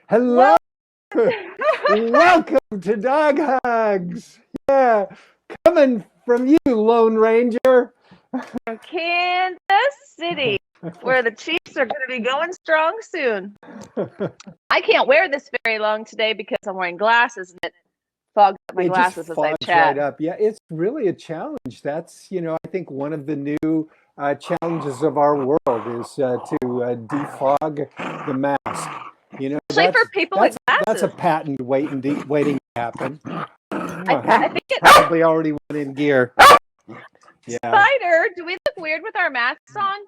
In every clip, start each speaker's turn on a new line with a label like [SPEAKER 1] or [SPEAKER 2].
[SPEAKER 1] Hello,
[SPEAKER 2] Well,
[SPEAKER 1] welcome to Dog Hugs. Yeah, coming from you, Lone Ranger.
[SPEAKER 2] from Kansas City, where the Chiefs are going to be going strong soon. I can't wear this very long today because I'm wearing glasses and it fogs up my
[SPEAKER 1] It just
[SPEAKER 2] glasses as I
[SPEAKER 1] fogs right
[SPEAKER 2] chat.
[SPEAKER 1] up. Yeah, it's really a challenge. That's, I think one of the new challenges of our world is to defog the mask. You know,
[SPEAKER 2] Especially for
[SPEAKER 1] that's
[SPEAKER 2] people with
[SPEAKER 1] that's that's a
[SPEAKER 2] glasses.
[SPEAKER 1] patent waiting to happen.
[SPEAKER 2] I think it,
[SPEAKER 1] Probably already went in gear. Yeah.
[SPEAKER 2] Spider, do we look weird with our masks on?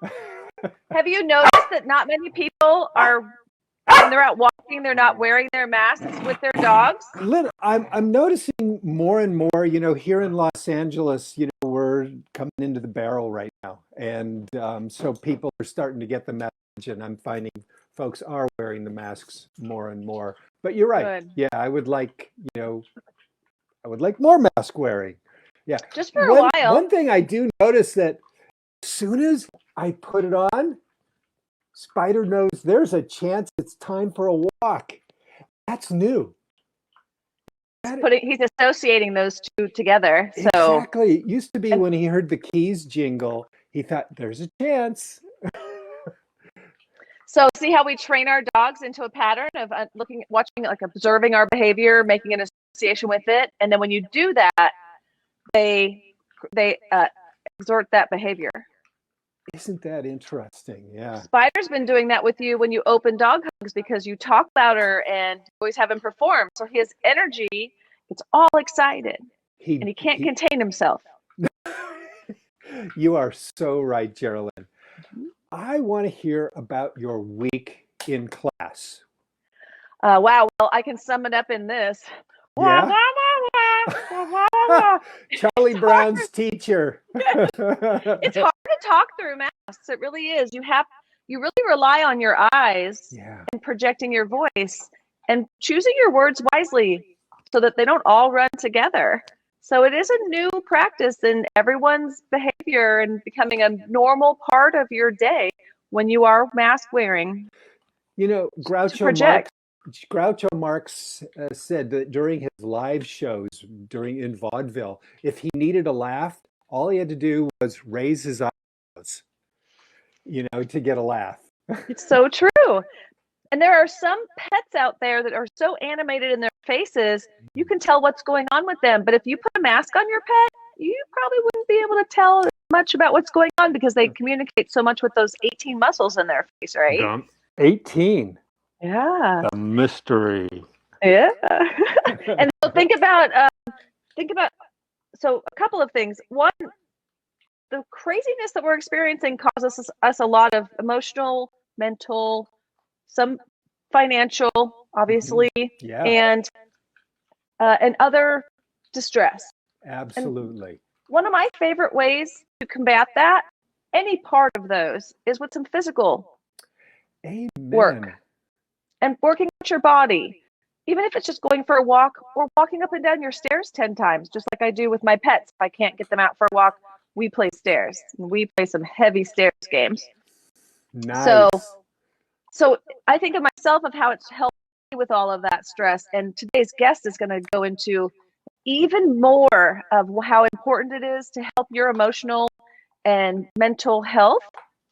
[SPEAKER 2] Have you noticed that not many people are, when they're out walking, they're not wearing their masks with their dogs?
[SPEAKER 1] I'm noticing more and more, here in Los Angeles, we're coming into the barrel right now. And so people are starting to get the message, and I'm finding folks are wearing the masks more and more. But you're right.
[SPEAKER 2] Good.
[SPEAKER 1] Yeah, I would like more mask wearing. Yeah.
[SPEAKER 2] Just for a
[SPEAKER 1] One
[SPEAKER 2] while.
[SPEAKER 1] thing I do notice that as soon as I put it on, Spider knows there's a chance it's time for a walk. That's new.
[SPEAKER 2] He's associating those two together. So
[SPEAKER 1] Exactly. It used to be
[SPEAKER 2] and
[SPEAKER 1] when he heard the keys jingle, he thought, there's a chance.
[SPEAKER 2] so see how we train our dogs into a pattern of watching, like observing our behavior, making an association with it, and then when you do that, they exert that behavior.
[SPEAKER 1] Isn't that interesting? Yeah.
[SPEAKER 2] Spider's been doing that with you when you open dog hugs because you talk louder and always have him perform. So his energy gets all excited
[SPEAKER 1] He
[SPEAKER 2] and he can't
[SPEAKER 1] he
[SPEAKER 2] contain himself.
[SPEAKER 1] You are so right, Geraldine. I want to hear about your week in class.
[SPEAKER 2] Wow. Well, I can sum it up in this. Wah, wah,
[SPEAKER 1] Yeah?
[SPEAKER 2] wah, wah, wah, wah, wah.
[SPEAKER 1] Charlie
[SPEAKER 2] It's hard.
[SPEAKER 1] Brown's teacher.
[SPEAKER 2] It's hard to talk through masks. It really is. You really rely on your eyes
[SPEAKER 1] Yeah.
[SPEAKER 2] and projecting your voice and choosing your words wisely so that they don't all run together. So it is a new practice in everyone's behavior and becoming a normal part of your day when you are mask wearing
[SPEAKER 1] You know,
[SPEAKER 2] to project.
[SPEAKER 1] Groucho Marx said that during his live shows during in vaudeville, if he needed a laugh, all he had to do was raise his eyebrows, to get a laugh.
[SPEAKER 2] It's so true. And there are some pets out there that are so animated in their faces, you can tell what's going on with them. But if you put a mask on your pet, you probably wouldn't be able to tell much about what's going on because they communicate so much with those 18 muscles in their face, right?
[SPEAKER 1] Dumb. 18.
[SPEAKER 2] Yeah.
[SPEAKER 1] The mystery.
[SPEAKER 2] Yeah. And so think about so a couple of things. One, the craziness that we're experiencing causes us a lot of emotional, mental, some financial,
[SPEAKER 1] Mhm.
[SPEAKER 2] obviously,
[SPEAKER 1] Yeah,
[SPEAKER 2] and other distress. And
[SPEAKER 1] absolutely.
[SPEAKER 2] one of my favorite ways to combat that, any part of those, is with some physical work
[SPEAKER 1] Amen.
[SPEAKER 2] and working out your body. Even if it's just going for a walk or walking up and down your stairs 10 times, just like I do with my pets. If I can't get them out for a walk, we play stairs. We play some heavy stairs games. So,
[SPEAKER 1] Nice.
[SPEAKER 2] so I think of myself of how it's helped me with all of that stress. And today's guest is going to go into even more of how important it is to help your emotional and mental health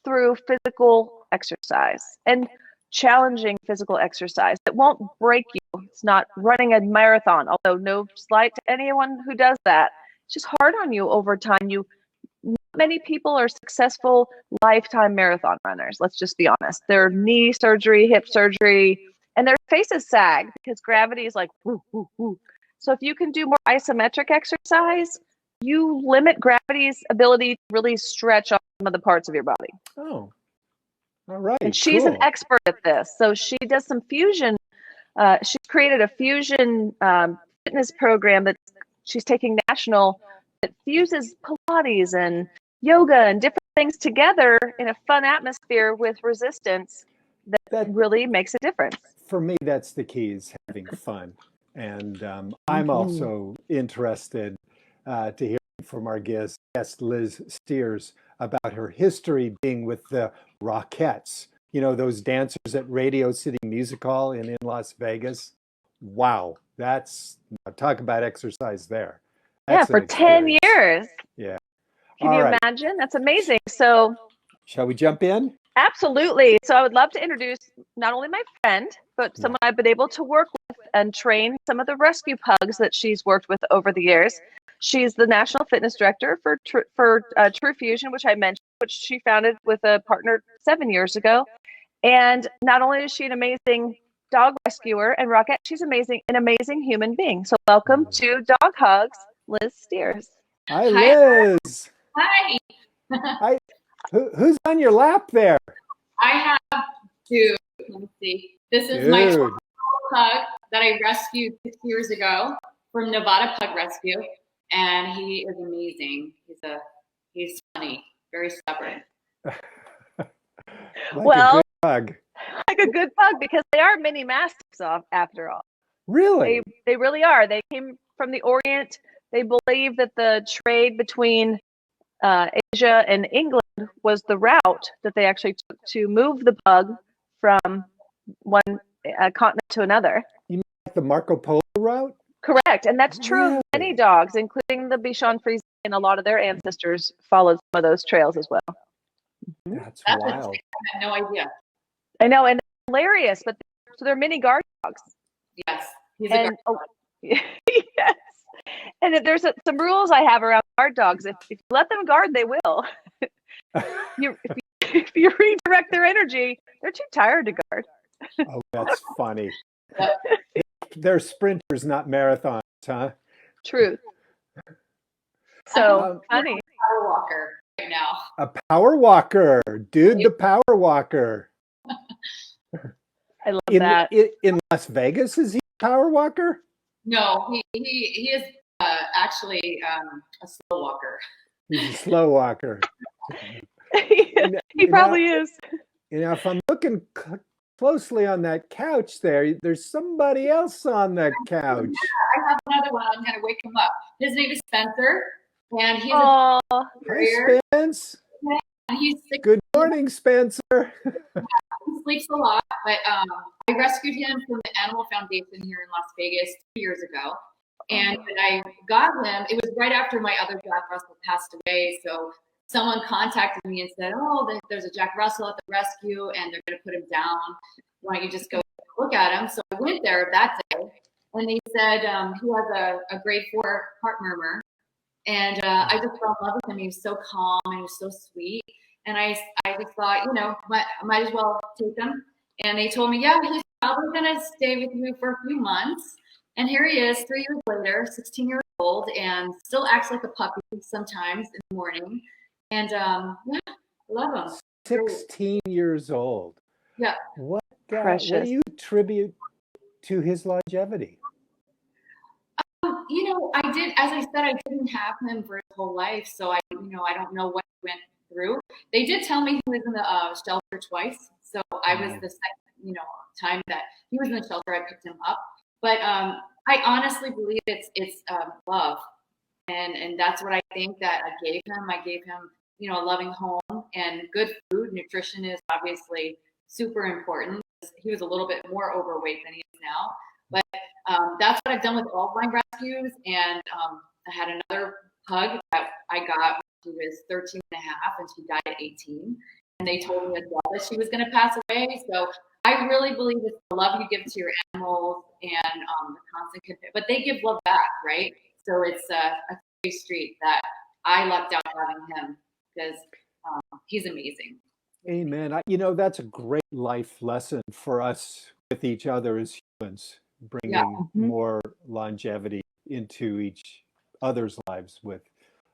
[SPEAKER 2] through physical exercise and challenging physical exercise that won't break you. It's not running a marathon, although no slight to anyone who does that. It's just hard on you over time. Not many people are successful lifetime marathon runners. Let's just be honest. Their knee surgery, hip surgery, and their faces sag because gravity is like woo, woo, woo. So if you can do more isometric exercise, you limit gravity's ability to really stretch on some of the parts of your body.
[SPEAKER 1] Oh, all
[SPEAKER 2] And
[SPEAKER 1] right,
[SPEAKER 2] she's an
[SPEAKER 1] cool.
[SPEAKER 2] expert at this. So she does some fusion. She's created a fusion fitness program that she's taking national that fuses Pilates and yoga and different things together in a fun atmosphere with resistance that
[SPEAKER 1] That
[SPEAKER 2] really makes a difference.
[SPEAKER 1] for me, that's the key is having fun. And I'm
[SPEAKER 2] Mm-hmm.
[SPEAKER 1] also interested to hear from our guest Liz Steers about her history being with the Rockettes. Those dancers at Radio City Music Hall in Las Vegas. Wow, that's talk about exercise there.
[SPEAKER 2] Yeah,
[SPEAKER 1] That's
[SPEAKER 2] for
[SPEAKER 1] an
[SPEAKER 2] 10
[SPEAKER 1] experience.
[SPEAKER 2] years.
[SPEAKER 1] Yeah.
[SPEAKER 2] Can
[SPEAKER 1] All
[SPEAKER 2] you
[SPEAKER 1] right.
[SPEAKER 2] imagine? That's amazing. So,
[SPEAKER 1] Shall we jump in?
[SPEAKER 2] absolutely. So, I would love to introduce not only my friend, but
[SPEAKER 1] Yeah.
[SPEAKER 2] someone I've been able to work with and train some of the rescue pugs that she's worked with over the years. She's the national fitness director for TruFusion, which I mentioned, which she founded with a partner 7 years ago. And not only is she an amazing dog rescuer and Rockette, she's an amazing human being. So welcome to Dog Hugs, Liz Steers.
[SPEAKER 1] Hi,
[SPEAKER 3] Hi.
[SPEAKER 1] Liz.
[SPEAKER 3] Hi.
[SPEAKER 1] Hi. Who's on your lap there?
[SPEAKER 3] I have two. Let me see. This is my
[SPEAKER 1] Dude.
[SPEAKER 3] pug that I rescued 6 years ago from Nevada Pug Rescue, and he is amazing. He's funny, very stubborn.
[SPEAKER 1] Like
[SPEAKER 2] Well,
[SPEAKER 1] a good pug.
[SPEAKER 2] like a good pug because they are mini mastiffs after all.
[SPEAKER 1] Really?
[SPEAKER 2] They really are. They came from the Orient. They believe that the trade between Asia and England was the route that they actually took to move the pug from one continent to another.
[SPEAKER 1] You mean like the Marco Polo route?
[SPEAKER 2] Correct, and that's true of many
[SPEAKER 1] Really?
[SPEAKER 2] dogs, including the Bichon Frise, and a lot of their ancestors followed some of those trails as well.
[SPEAKER 1] That's
[SPEAKER 3] That's
[SPEAKER 1] wild.
[SPEAKER 3] I had no idea.
[SPEAKER 2] I know, and they're hilarious, but they're mini guard dogs.
[SPEAKER 3] Yes, he's a
[SPEAKER 2] And yes, and there's some rules I have around guard dogs. If you let them guard, they will. If you redirect their energy, they're too tired to guard.
[SPEAKER 1] Oh, that's funny.
[SPEAKER 3] Yep.
[SPEAKER 1] They're sprinters, not marathons, huh?
[SPEAKER 2] Truth. So funny.
[SPEAKER 3] power walker right now.
[SPEAKER 1] A power walker, dude, the power walker.
[SPEAKER 2] I love that.
[SPEAKER 1] In Las Vegas, is he a power walker?
[SPEAKER 3] No, he is actually a slow walker.
[SPEAKER 1] He's a slow walker.
[SPEAKER 2] He probably is.
[SPEAKER 1] You know, if I'm looking closely on that couch there's somebody else on that couch.
[SPEAKER 3] I have another one. I'm going to wake him up. His name is Spencer, and he's
[SPEAKER 2] Oh,
[SPEAKER 3] a
[SPEAKER 1] Hi,
[SPEAKER 3] terrier.
[SPEAKER 1] Spence.
[SPEAKER 3] And he's 6
[SPEAKER 1] Good morning, Spencer.
[SPEAKER 3] He sleeps a lot, but I rescued him from the Animal Foundation here in Las Vegas 2 years ago. And when I got him, it was right after my other Jack Russell passed away. So someone contacted me and said, "Oh, there's a Jack Russell at the rescue, and they're going to put him down. Why don't you just go look at him?" So I went there that day, and they said he has a grade 4 heart murmur. And I just fell in love with him. He was so calm and he was so sweet. And I just thought, I might as well take him. And they told me, yeah, he's probably going to stay with you for a few months. And here he is 3 years later, 16 years old, and still acts like a puppy sometimes in the morning. And yeah, I love him.
[SPEAKER 1] 16 years old.
[SPEAKER 3] Yeah.
[SPEAKER 1] What
[SPEAKER 2] precious.
[SPEAKER 1] do you attribute to his longevity?
[SPEAKER 3] I did, as I said, I didn't have him for his whole life. So I don't know what he went through. They did tell me he was in the shelter twice. So I was the second, time that he was in the shelter, I picked him up. But I honestly believe it's love. And that's what I think that I gave him. I gave him, a loving home and good food. Nutrition is obviously super important. He was a little bit more overweight than he is now. But that's what I've done with all of my rescues. And I had another pug that I got when she was 13 and a half, and she died at 18. And they told me as well that she was going to pass away. So I really believe it's the love you give to your animals and the constant commitment. But they give love back, right? So it's a two-way street that I lucked out having him because he's amazing.
[SPEAKER 1] Amen. That's a great life lesson for us with each other as humans, bringing more longevity into each other's lives with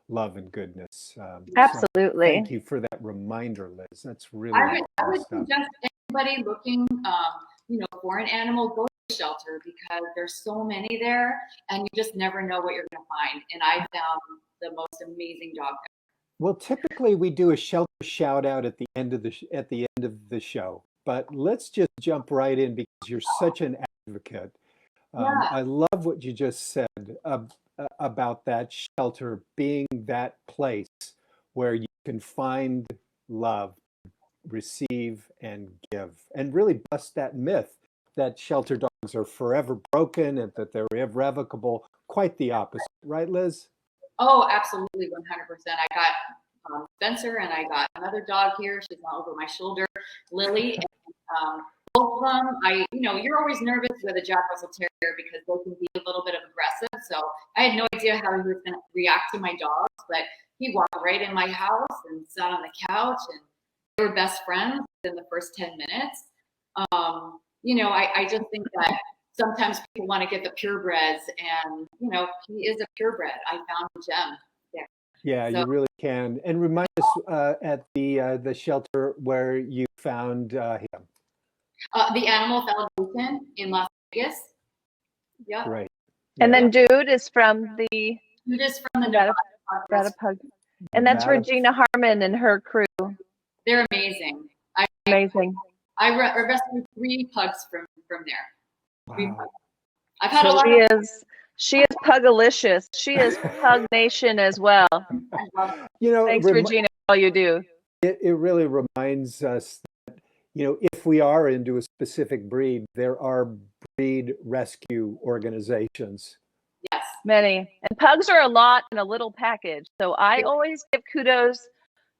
[SPEAKER 1] love and goodness.
[SPEAKER 2] absolutely.
[SPEAKER 1] So thank you for that reminder, Liz. That's really
[SPEAKER 3] I would
[SPEAKER 1] stuff.
[SPEAKER 3] suggest anybody looking, for an animal, go to the shelter because there's so many there, and you just never know what you're going to find. And I found the most amazing dog there.
[SPEAKER 1] Well, typically we do a shelter shout out at the end of the show, but let's just jump right in because you're such an advocate. I love what you just said about that shelter being that place where you can find love, receive, and give, and really bust that myth that shelter dogs are forever broken and that they're irrevocable. Quite the opposite, right, Liz?
[SPEAKER 3] Oh, absolutely, 100%. I got Spencer, and I got another dog here. She's not over my shoulder, Lily. And, both of them, you're always nervous with a Jack Russell Terrier because they can be a little bit of aggressive. So I had no idea how he was going to react to my dogs, but he walked right in my house and sat on the couch, and they were best friends in the first 10 minutes. I just think that sometimes people want to get the purebreds, and he is a purebred. I found a gem there.
[SPEAKER 1] Yeah,
[SPEAKER 3] So,
[SPEAKER 1] you really can. And remind us at the shelter where you found him.
[SPEAKER 3] the Animal Foundation in Las Vegas. Yep.
[SPEAKER 1] Great.
[SPEAKER 2] And
[SPEAKER 1] Yeah.
[SPEAKER 2] then Dude is from the
[SPEAKER 3] It is from the
[SPEAKER 2] Nevada
[SPEAKER 3] Nevada.
[SPEAKER 2] Pug. And that's
[SPEAKER 1] Nevada.
[SPEAKER 2] Regina Harmon and her crew.
[SPEAKER 3] They're amazing.
[SPEAKER 2] Amazing.
[SPEAKER 3] I rescued 3 pugs from there. 3
[SPEAKER 1] Wow.
[SPEAKER 3] pugs. I've had a
[SPEAKER 2] So
[SPEAKER 3] lot
[SPEAKER 2] she is Pugalicious. She is Pug Nation as well.
[SPEAKER 3] I love it.
[SPEAKER 1] You know,
[SPEAKER 2] Thanks, Regina, for all you do.
[SPEAKER 1] it really reminds us that, if we are into a specific breed, there are breed rescue organizations.
[SPEAKER 3] Yes.
[SPEAKER 2] Many. And pugs are a lot in a little package. So I always give kudos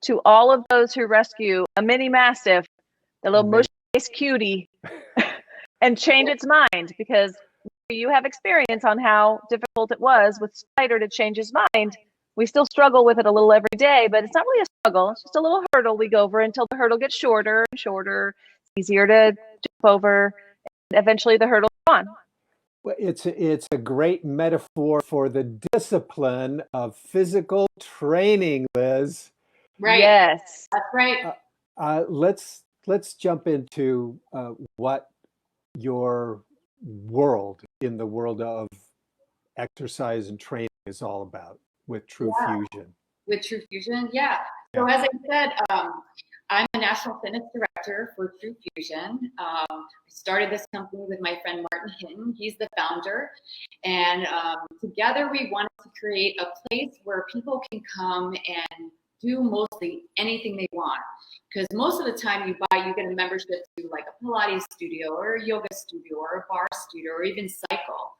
[SPEAKER 2] to all of those who rescue a mini mastiff, the little
[SPEAKER 1] Amazing.
[SPEAKER 2] mushy cutie, and change its mind, because you have experience on how difficult it was with Spider to change his mind. We still struggle with it a little every day, but it's not really a struggle. It's just a little hurdle we go over until the hurdle gets shorter and shorter. It's easier to jump over, and eventually the hurdle's gone.
[SPEAKER 1] Well, it's a great metaphor for the discipline of physical training, Liz.
[SPEAKER 3] Right.
[SPEAKER 2] Yes.
[SPEAKER 3] That's right.
[SPEAKER 1] Let's jump into what your world in the world of exercise and training is all about with TruFusion.
[SPEAKER 3] With TruFusion, yeah. So as I said, I'm the National Fitness Director for TruFusion. I started this company with my friend Martin Hinton. He's the founder. And together we wanted to create a place where people can come and do mostly anything they want. Because most of the time you get a membership to like a Pilates studio or a yoga studio or a bar studio or even cycle.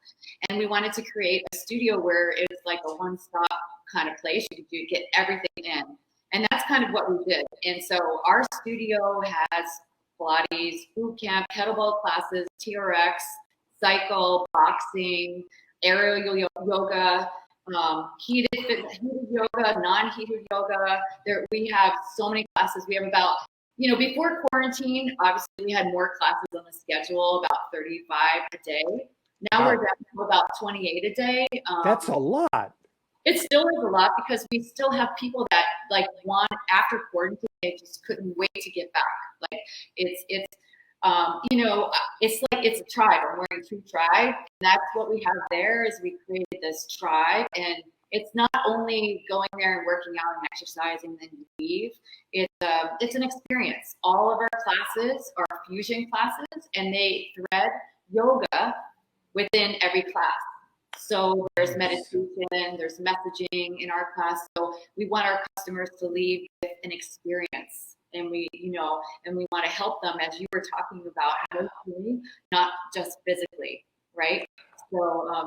[SPEAKER 3] And we wanted to create a studio where it's like a one-stop kind of place. You could get everything in. And that's kind of what we did. And so our studio has Pilates, boot camp, kettlebell classes, TRX, cycle, boxing, aerial yoga, heated yoga, non-heated yoga. We have so many classes. We have about, before quarantine, obviously we had more classes on the schedule, about 35 a day. Now we're down to about 28 a day.
[SPEAKER 1] That's a lot.
[SPEAKER 3] It still is a lot because we still have people that want after quarantine, they just couldn't wait to get back. It's a tribe. I'm wearing True Tribe. And that's what we have there is we created this tribe, and it's not only going there and working out and exercising, then you leave. It's an experience. All of our classes are fusion classes, and they thread yoga within every class. So there's meditation, there's messaging in our class. So we want our customers to leave with an experience, and we want to help them, as you were talking about, emotionally, not just physically, right? So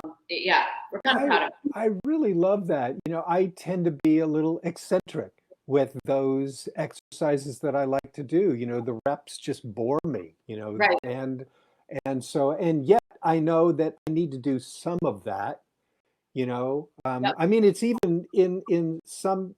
[SPEAKER 3] we're kind of proud of it.
[SPEAKER 1] I really love that. I tend to be a little eccentric with those exercises that I like to do. The reps just bore me,
[SPEAKER 3] Right.
[SPEAKER 1] and yet I know that I need to do some of that.
[SPEAKER 3] Yep.
[SPEAKER 1] I mean, it's even in some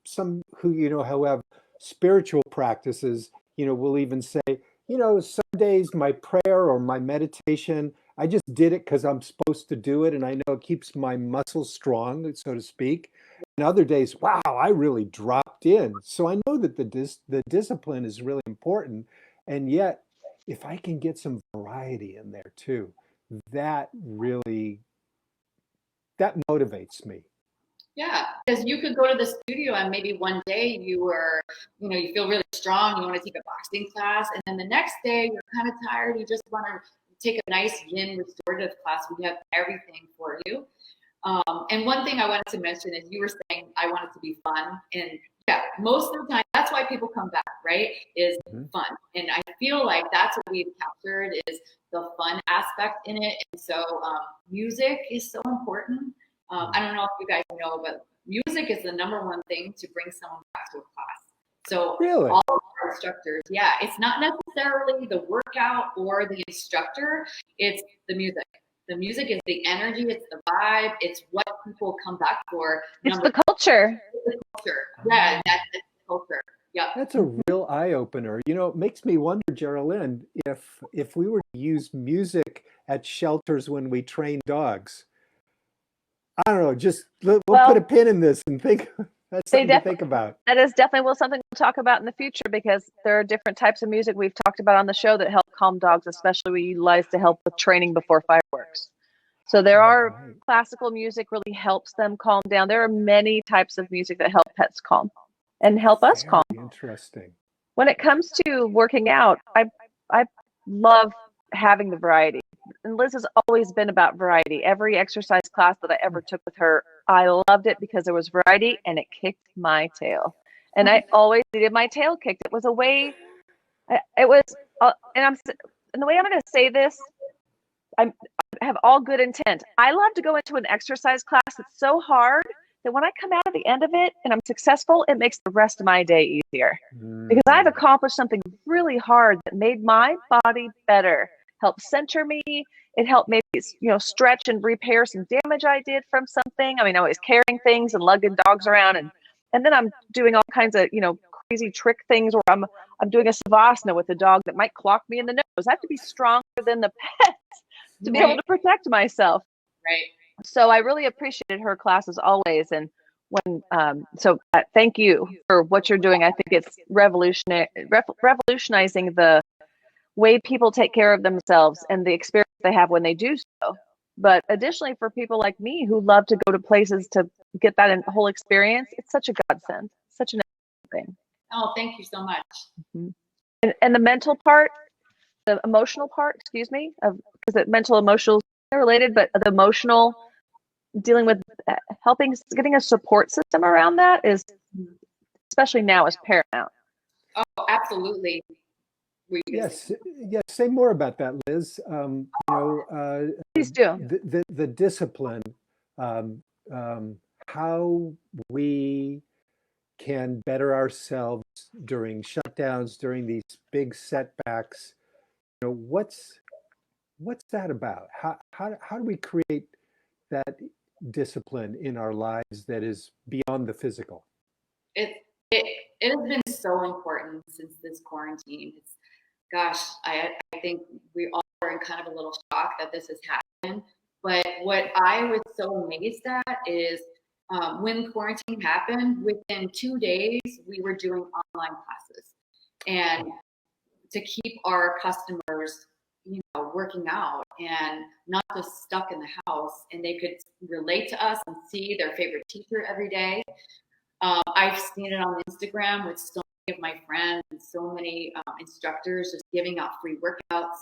[SPEAKER 1] who who have spiritual practices, will even say, some days my prayer or my meditation, I just did it because I'm supposed to do it, and I know it keeps my muscles strong, so to speak. And other days, wow, I really dropped in. So I know that the discipline is really important, and yet if I can get some variety in there too, that motivates me.
[SPEAKER 3] Yeah, because you could go to the studio and maybe one day you feel really strong, you want to take a boxing class, and then the next day you're kind of tired, you just want to take a nice yin restorative class. We have everything for you. And one thing I wanted to mention is you were saying I want it to be fun, and Yeah, most of the time, that's why people come back, right? Is fun. And I feel like that's what we've captured is the fun aspect in it. And so music is so important. I don't know if you guys know, but music is the #1 thing to bring someone back to a class. So
[SPEAKER 1] Really?
[SPEAKER 3] all of our instructors, yeah, it's not necessarily the workout or the instructor, it's the music. The music is the energy, it's the vibe, it's what people come back for.
[SPEAKER 2] It's the culture.
[SPEAKER 3] Culture. Yeah, that's the culture. Yeah.
[SPEAKER 1] That's a real eye opener. You know, it makes me wonder, Geraldine, if we were to use music at shelters when we train dogs. I don't know, just we'll put a pin in this and think that's something to think about.
[SPEAKER 2] That is definitely something we'll talk about in the future, because there are different types of music we've talked about on the show that help calm dogs, especially we utilize to help with training before fireworks. So there are classical music really helps them calm down. There are many types of music that help pets calm and help us calm.
[SPEAKER 1] Interesting.
[SPEAKER 2] When it comes to working out, I love having the variety. And Liz has always been about variety. Every exercise class that I ever took with her, I loved it because there was variety and it kicked my tail. And I always needed my tail kicked. It was a way, it was, and the way I'm going to say this, I have all good intent. I love to go into an exercise class that's so hard that when I come out at the end of it and I'm successful, it makes the rest of my day easier. Because I've accomplished something really hard that made my body better, helped center me. It helped maybe, stretch and repair some damage I did from something. I mean, I was carrying things and lugging dogs around, and then I'm doing all kinds of, crazy trick things where I'm doing a savasana with a dog that might clock me in the nose. I have to be stronger than the pet to be able to protect myself.
[SPEAKER 3] Right.
[SPEAKER 2] So I really appreciated her classes always. And when, thank you for what you're doing. I think it's revolutionizing the way people take care of themselves and the experience they have when they do so. But additionally, for people like me who love to go to places to get that whole experience, it's such a godsend, such an amazing thing.
[SPEAKER 3] Oh, thank you so much.
[SPEAKER 2] And the mental part, the emotional part, because the mental, emotional are related, but the emotional, dealing with getting a support system around that is, especially now, is paramount.
[SPEAKER 3] Oh, absolutely.
[SPEAKER 1] Yes. Say more about that, Liz.
[SPEAKER 2] Please do.
[SPEAKER 1] The discipline, how we can better ourselves during shutdowns, during these big setbacks. What's that about? How do we create that discipline in our lives that is beyond the physical?
[SPEAKER 3] It has been so important since this quarantine. I think we all are in kind of a little shock that this has happened. But what I was so amazed at is when quarantine happened, within 2 days, we were doing online classes. And to keep our customers, working out and not just stuck in the house, and they could relate to us and see their favorite teacher every day. I've seen it on Instagram with so many of my friends and so many instructors just giving out free workouts.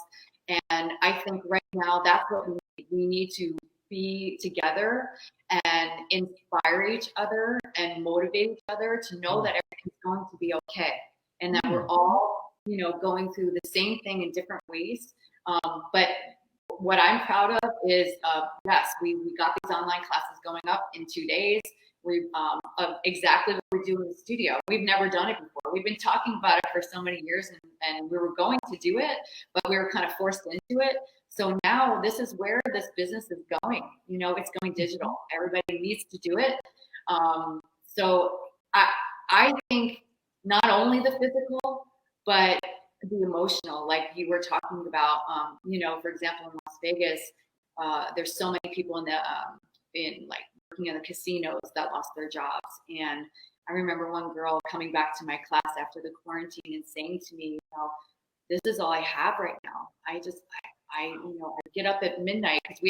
[SPEAKER 3] And I think right now that's what we need. We need to be together and inspire each other and motivate each other to know that everything's going to be okay, and that we're all, going through the same thing in different ways. But what I'm proud of is, yes, we got these online classes going up in 2 days. We exactly what we do in the studio. We've never done it before. We've been talking about it for so many years, and we were going to do it, but we were kind of forced into it. So now this is where this business is going. It's going digital. Everybody needs to do it. So I think not only the physical, but the emotional, like you were talking about. For example, in Las Vegas, there's so many people working in the casinos that lost their jobs. And I remember one girl coming back to my class after the quarantine and saying to me, this is all I have right now. I get up at midnight because they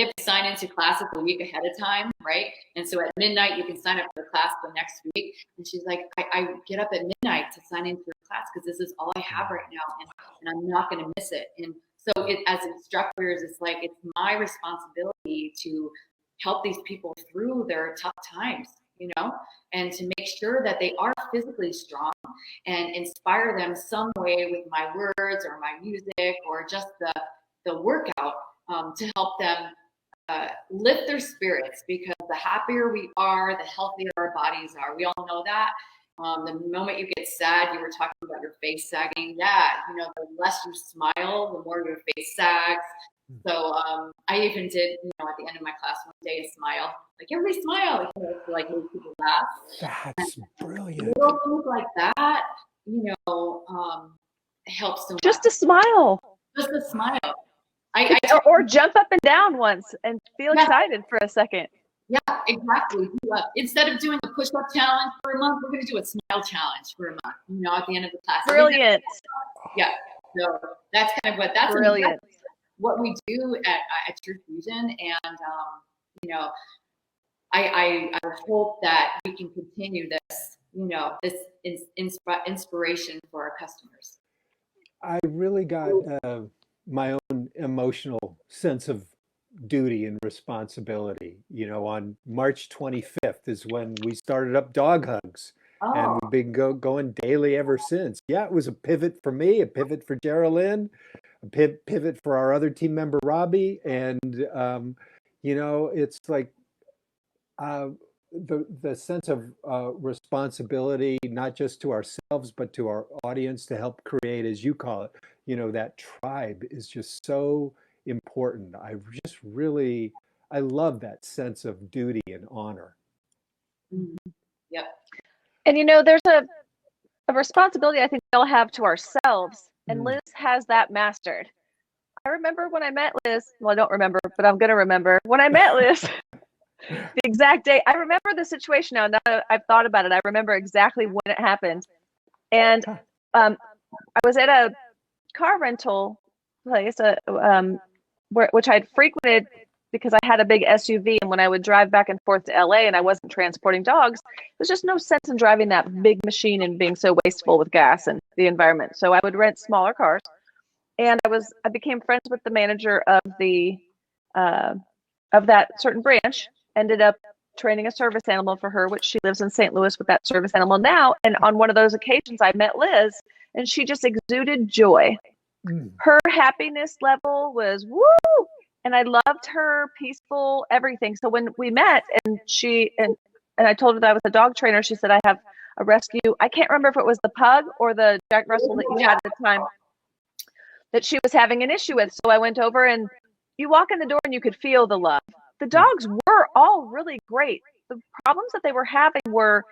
[SPEAKER 3] have to sign into classes a week ahead of time, right? And so at midnight you can sign up for the class for next week. And she's like, I get up at midnight to sign into a class because this is all I have right now, and I'm not going to miss it. And so as instructors, it's my responsibility to help these people through their tough times. you know, and to make sure that they are physically strong and inspire them some way with my words or my music or just the workout to help them lift their spirits, because the happier we are, the healthier our bodies are. We all know that. The moment you get sad, you were talking about your face sagging. Yeah, you know, the less you smile, the more your face sags. So I even did, you know, at the end of my class one day, a smile. Like, everybody smile, you know, to like make people laugh.
[SPEAKER 1] That's brilliant.
[SPEAKER 3] Little things like that, you know, helps so much.
[SPEAKER 2] Just a smile.
[SPEAKER 3] Just a smile.
[SPEAKER 2] Or jump up and down once and feel excited for a second.
[SPEAKER 3] Yeah, exactly. Instead of doing a push-up challenge for a month, we're going to do a smile challenge for a month, you know, at the end of the class.
[SPEAKER 2] Brilliant.
[SPEAKER 3] Yeah. So that's kind of
[SPEAKER 2] brilliant.
[SPEAKER 3] What we do at TruFusion. And, you know, I hope that we can continue this, you know, this inspiration for our customers.
[SPEAKER 1] I really got my own emotional sense of duty and responsibility. You know, on March 25th is when we started up Dog Hugs.
[SPEAKER 3] Oh.
[SPEAKER 1] And we've been going daily ever since. Yeah, it was a pivot for me, a pivot for Geraldine, a pivot for our other team member, Robbie. And, you know, it's like the sense of responsibility, not just to ourselves, but to our audience, to help create, as you call it, you know, that tribe is just so important. I love that sense of duty and honor.
[SPEAKER 3] Mm-hmm. Yep.
[SPEAKER 2] And, you know, there's a responsibility I think we all have to ourselves, and Liz has that mastered. I remember when I met Liz, well, I don't remember, but I'm going to remember when I met Liz, the exact day. I remember the situation now that I've thought about it. I remember exactly when it happened. And I was at a car rental place, which I'd frequented because I had a big SUV, and when I would drive back and forth to LA and I wasn't transporting dogs, there's just no sense in driving that big machine and being so wasteful with gas and the environment. So I would rent smaller cars, and I became friends with the manager of that certain branch. Ended up training a service animal for her, which she lives in St. Louis with that service animal now. And on one of those occasions, I met Liz, and she just exuded joy. Her happiness level was woo. And I loved her peaceful everything. So when we met and I told her that I was a dog trainer, she said, I have a rescue. I can't remember if it was the Pug or the Jack Russell that you had at the time that she was having an issue with. So I went over, and you walk in the door and you could feel the love. The dogs were all really great. The problems that they were having were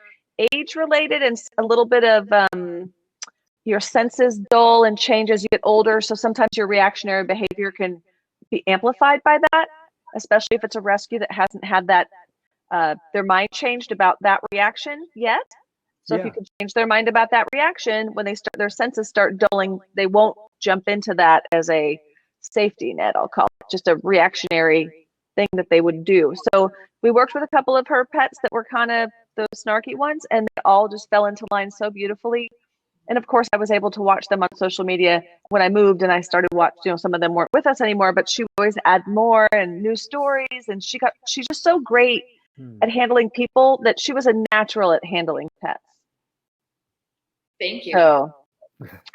[SPEAKER 2] age related and a little bit of your senses dull and change as you get older. So sometimes your reactionary behavior can be amplified by that, especially if it's a rescue that hasn't had that their mind changed about that reaction yet. So if you can change their mind about that reaction, when their senses start dulling, they won't jump into that as a safety net, I'll call it, just a reactionary thing that they would do. So we worked with a couple of her pets that were kind of those snarky ones, and they all just fell into line so beautifully. And of course, I was able to watch them on social media when I moved, and I started watching, you know, some of them weren't with us anymore, but she would always add more and new stories. And she's just so great at handling people that she was a natural at handling pets.
[SPEAKER 3] Thank you.
[SPEAKER 2] So,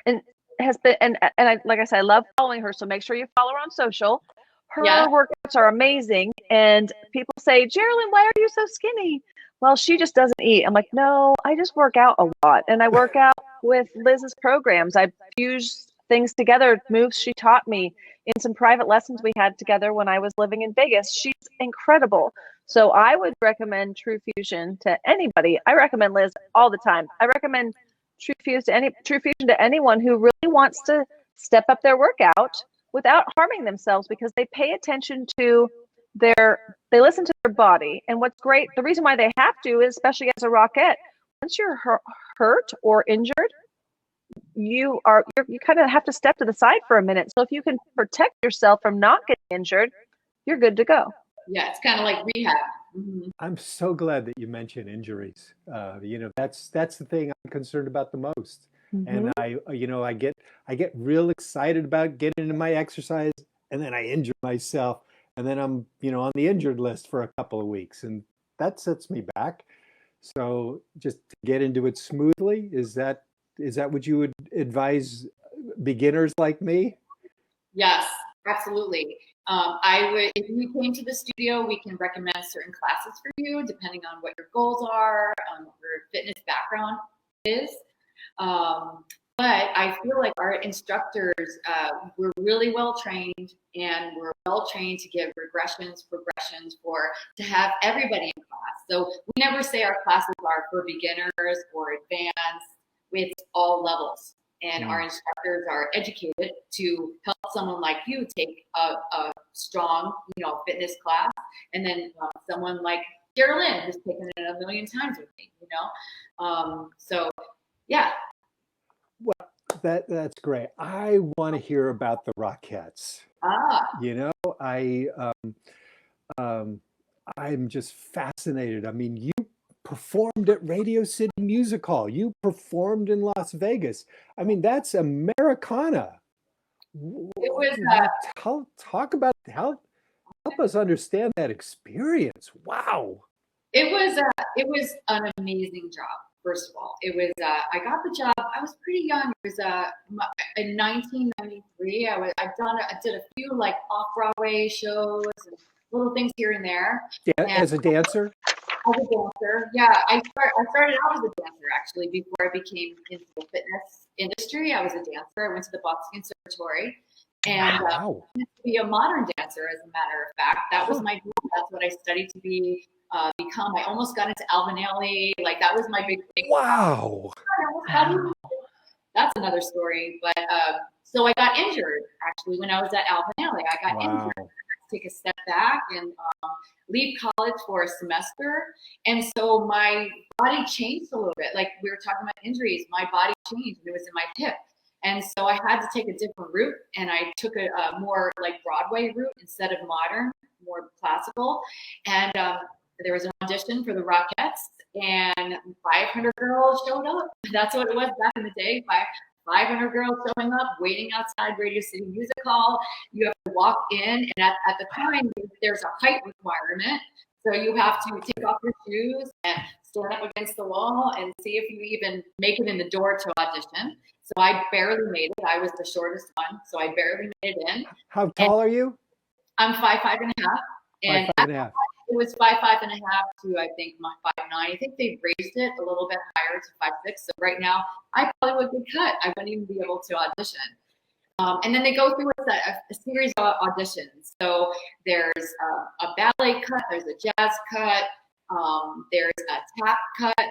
[SPEAKER 2] and has been, and like I said, I love following her. So make sure you follow her on social. Her workouts are amazing. And people say, Geraldine, why are you so skinny? Well, she just doesn't eat. I'm like, no, I just work out a lot. And I work out with Liz's programs. I fuse things together, moves she taught me in some private lessons we had together when I was living in Vegas. She's incredible. So I would recommend TruFusion to anybody. I recommend Liz all the time. I recommend TruFusion to anyone who really wants to step up their workout without harming themselves, because they pay attention to they listen to their body. And what's great, the reason why they have to is, especially as a Rockette, once you're hurt or injured, you kind of have to step to the side for a minute. So if you can protect yourself from not getting injured, you're good to go.
[SPEAKER 3] Yeah, it's kind of like rehab. Mm-hmm.
[SPEAKER 1] I'm so glad that you mentioned injuries. You know, that's the thing I'm concerned about the most. And I get real excited about getting into my exercise, and then I injure myself, and then I'm, you know, on the injured list for a couple of weeks, and that sets me back. So just to get into it smoothly, is that what you would advise beginners like me?
[SPEAKER 3] Yes, absolutely. I would, if you came to the studio, we can recommend certain classes for you, depending on what your goals are, what your fitness background is. Um, but I feel like our instructors, we're really well trained, and we're well trained to give regressions, progressions, to have everybody in class. So we never say our classes are for beginners or advanced. It's all levels. And our instructors are educated to help someone like you take a strong, fitness class, and then someone like Geraldine, who's taken it a million times with me, So yeah.
[SPEAKER 1] Well, that's great. I want to hear about the Rockettes. I I'm just fascinated. I mean, you performed at Radio City Music Hall. You performed in Las Vegas. I mean, that's Americana.
[SPEAKER 3] It was
[SPEAKER 1] Talk about help us understand that experience. Wow.
[SPEAKER 3] it was an amazing job. First of all, it was I got the job. I was pretty young. It was in 1993. I did a few like off Broadway shows and little things here and there.
[SPEAKER 1] As a dancer.
[SPEAKER 3] As a dancer, yeah. I started out as a dancer actually before I became into the fitness industry. I was a dancer. I went to the Boston Conservatory, and
[SPEAKER 1] Wow.
[SPEAKER 3] to be a modern dancer. As a matter of fact, that was my goal. That's what I studied to become. I almost got into Alvin Ailey. Like that was my big thing.
[SPEAKER 1] Wow.
[SPEAKER 3] That's another story. But so I got injured actually when I was at Alvin Ailey. I got injured. I had to take a step back and leave college for a semester. And so my body changed a little bit. Like we were talking about injuries, my body changed. It was in my hip. And so I had to take a different route, and I took a more like Broadway route instead of modern, more classical. And there was an audition for the Rockettes, and 500 girls showed up. That's what it was back in the day. 500 girls showing up, waiting outside Radio City Music Hall. You have to walk in, and at the time, there's a height requirement. So you have to take off your shoes and stand up against the wall and see if you even make it in the door to audition. So I barely made it. I was the shortest one, so I barely made it in.
[SPEAKER 1] How tall are you?
[SPEAKER 3] I'm 5'5" and a half. And
[SPEAKER 1] 5'5" and a half.
[SPEAKER 3] It was 5'5" and a half to, I think, my 5'9". I think they raised it a little bit higher to 5'6". So right now, I probably would be cut. I wouldn't even be able to audition. And then they go through a series of auditions. So there's a ballet cut, there's a jazz cut, there's a tap cut.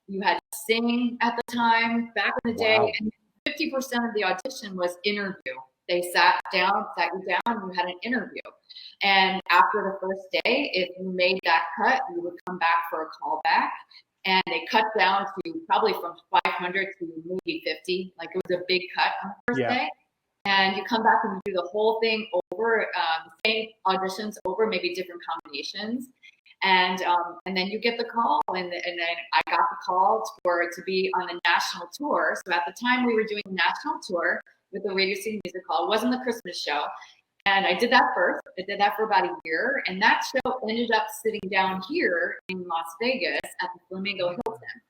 [SPEAKER 3] You had to sing at the time, back in the day.
[SPEAKER 1] Wow.
[SPEAKER 3] And 50% of the audition was interview. They sat you down, you had an interview. And after the first day, if you made that cut, you would come back for a callback. And they cut down to probably from 500 to maybe 50. Like it was a big cut on the first day. And you come back and you do the whole thing over, same auditions over, maybe different combinations. And then you get the call, and then I got the call to be on the national tour. So at the time we were doing a national tour with the Radio City Music Hall. It wasn't the Christmas show. And I did that first. I did that for about a year. And that show ended up sitting down here in Las Vegas at the Flamingo Hilton.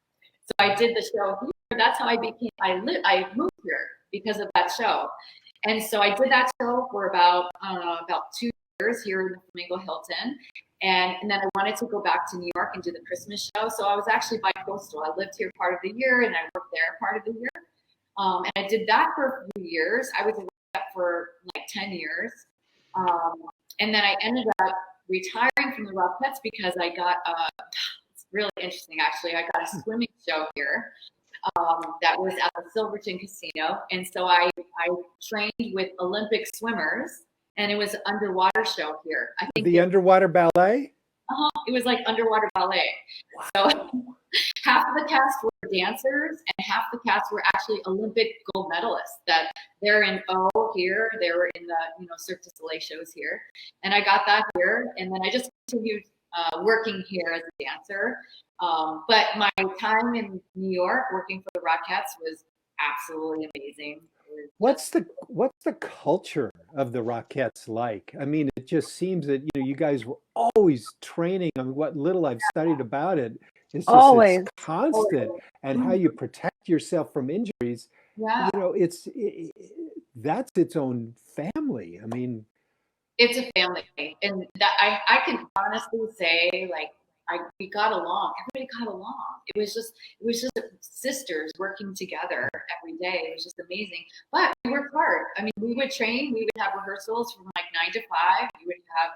[SPEAKER 3] So I did the show here. That's how I moved here because of that show. And so I did that show for about 2 years here in the Flamingo Hilton. And then I wanted to go back to New York and do the Christmas show. So I was actually bi-coastal. I lived here part of the year and I worked there part of the year. And I did that for a few years. I was in that for like 10 years. And then I ended up retiring from the Rockettes because I got, it's really interesting actually, I got a swimming show here that was at the Silverton Casino. And so I trained with Olympic swimmers, and it was an underwater show here. I think
[SPEAKER 1] the underwater ballet?
[SPEAKER 3] It was like underwater ballet. Wow. So half of the cast were dancers and half the cast were actually Olympic gold medalists. That they're in O here, they were in the Cirque du Soleil shows here, and I got that here, and then I just continued working here as a dancer. But my time in New York working for the Rockettes was absolutely amazing.
[SPEAKER 1] What's the culture of the Rockettes like? I mean, it just seems that you guys were always training. On what little I've studied about it, It's just
[SPEAKER 2] Always.
[SPEAKER 1] it's constant, and how you protect yourself from injuries.
[SPEAKER 3] Yeah.
[SPEAKER 1] You know, that's its own family. I mean,
[SPEAKER 3] It's a family, and that I can honestly say, like, we got along. Everybody got along. It was just sisters working together every day. It was just amazing. But we worked hard. I mean, we would train. We would have rehearsals from like 9 to 5. We would have,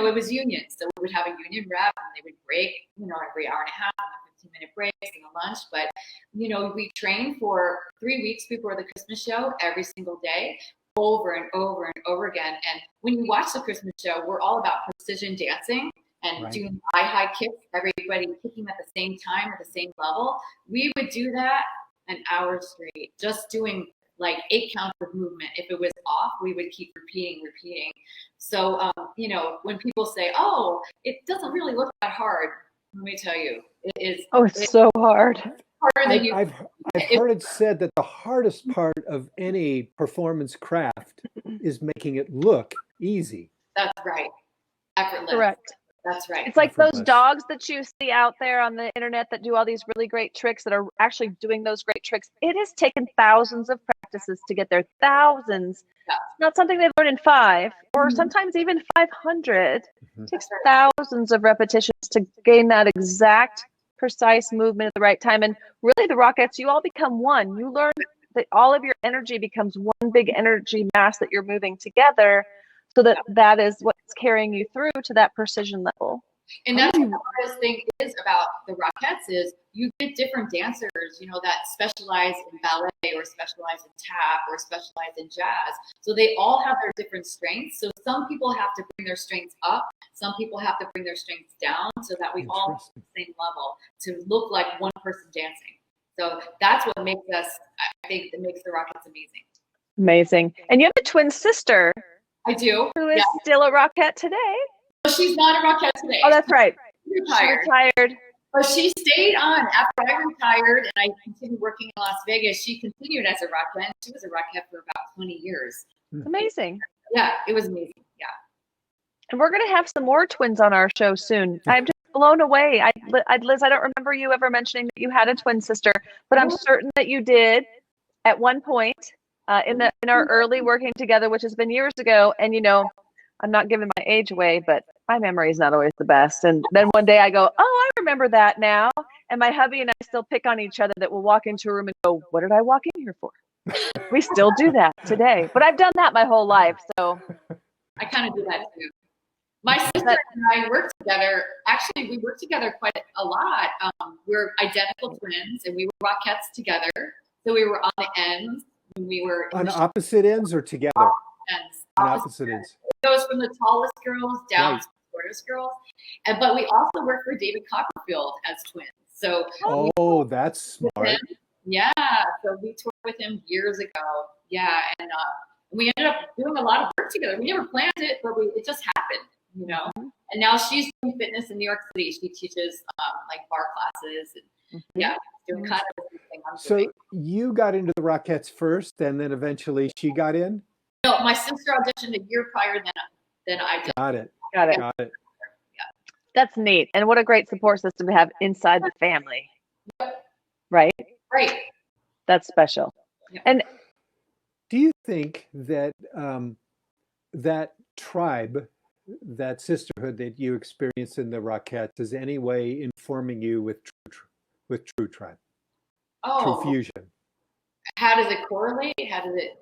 [SPEAKER 3] it was unions, so we would have a union rep, and they would break, every hour and a half, and 15-minute breaks and a lunch. But we trained for 3 weeks before the Christmas show every single day, over and over and over again. And when you watch the Christmas show, we're all about precision dancing and doing high kicks, everybody kicking at the same time at the same level. We would do that an hour straight, just doing like 8 counts of movement. If it was off, we would keep repeating. So, when people say, oh, it doesn't really look that hard, let me tell you, it is.
[SPEAKER 2] Oh, it's so hard.
[SPEAKER 3] Harder than
[SPEAKER 1] I've heard it said that the hardest part of any performance craft is making it look easy.
[SPEAKER 3] That's right. Effortless.
[SPEAKER 2] Correct.
[SPEAKER 3] That's right.
[SPEAKER 2] It's like those
[SPEAKER 1] Effortless.
[SPEAKER 2] dogs that you see out there on the internet that do all these really great tricks, that are actually doing those great tricks. It has taken thousands of practices to get there. Thousands.
[SPEAKER 3] Yeah.
[SPEAKER 2] It's not something they learn in 5 or sometimes even 500. It takes thousands of repetitions to gain that exact precise movement at the right time. And really, the Rockettes, you all become one. You learn that all of your energy becomes one big energy mass that you're moving together, so that is what's carrying you through to that precision level.
[SPEAKER 3] And that's what the hardest thing is about the Rockettes is you get different dancers, that specialize in ballet or specialize in tap or specialize in jazz. So they all have their different strengths. So some people have to bring their strengths up. Some people have to bring their strengths down so that we all have the same level to look like one person dancing. So that's what makes us, I think, that makes the Rockettes amazing.
[SPEAKER 2] Amazing. And you have a twin sister.
[SPEAKER 3] I do.
[SPEAKER 2] Who is still a Rockette today.
[SPEAKER 3] Well, she's not a Rockette today.
[SPEAKER 2] Oh, that's right.
[SPEAKER 3] She retired.
[SPEAKER 2] She retired.
[SPEAKER 3] But she stayed on after I retired and I continued working in Las Vegas. She continued as a Rockette. She was a Rockette for about 20 years.
[SPEAKER 2] Amazing.
[SPEAKER 3] Yeah, it was amazing. Yeah.
[SPEAKER 2] And we're going to have some more twins on our show soon. I'm just blown away. Liz, I don't remember you ever mentioning that you had a twin sister, but I'm certain that you did at one point in our early working together, which has been years ago. And I'm not giving my age away, but my memory is not always the best. And then one day I go, oh, I remember that now. And my hubby and I still pick on each other that we'll walk into a room and go, what did I walk in here for? We still do that today. But I've done that my whole life. So
[SPEAKER 3] I kind of do that too. My sister and I worked together. Actually, we worked together quite a lot. We're identical twins and we were Rockettes together. So we were on the ends when we were
[SPEAKER 1] on opposite ends or together?
[SPEAKER 3] Ends.
[SPEAKER 1] On opposite ends.
[SPEAKER 3] It goes from the tallest girls down to the shortest girls. But we also worked for David Copperfield as twins. So
[SPEAKER 1] that's smart.
[SPEAKER 3] Yeah, so we toured with him years ago. Yeah, and we ended up doing a lot of work together. We never planned it, but it just happened, And now she's doing fitness in New York City. She teaches like bar classes and doing kind of the same thing I'm doing.
[SPEAKER 1] So you got into the Rockettes first, and then eventually she got in?
[SPEAKER 3] No, my sister auditioned a year prior than I did.
[SPEAKER 1] Got it.
[SPEAKER 2] Got it. That's neat. And what a great support system to have inside the family.
[SPEAKER 3] Yep.
[SPEAKER 2] Right?
[SPEAKER 3] Right.
[SPEAKER 2] That's special.
[SPEAKER 3] Yep.
[SPEAKER 2] And
[SPEAKER 1] do you think that that tribe, that sisterhood that you experience in the Rockettes is any way informing you with True Tribe? TruFusion.
[SPEAKER 3] How does it correlate? How does it?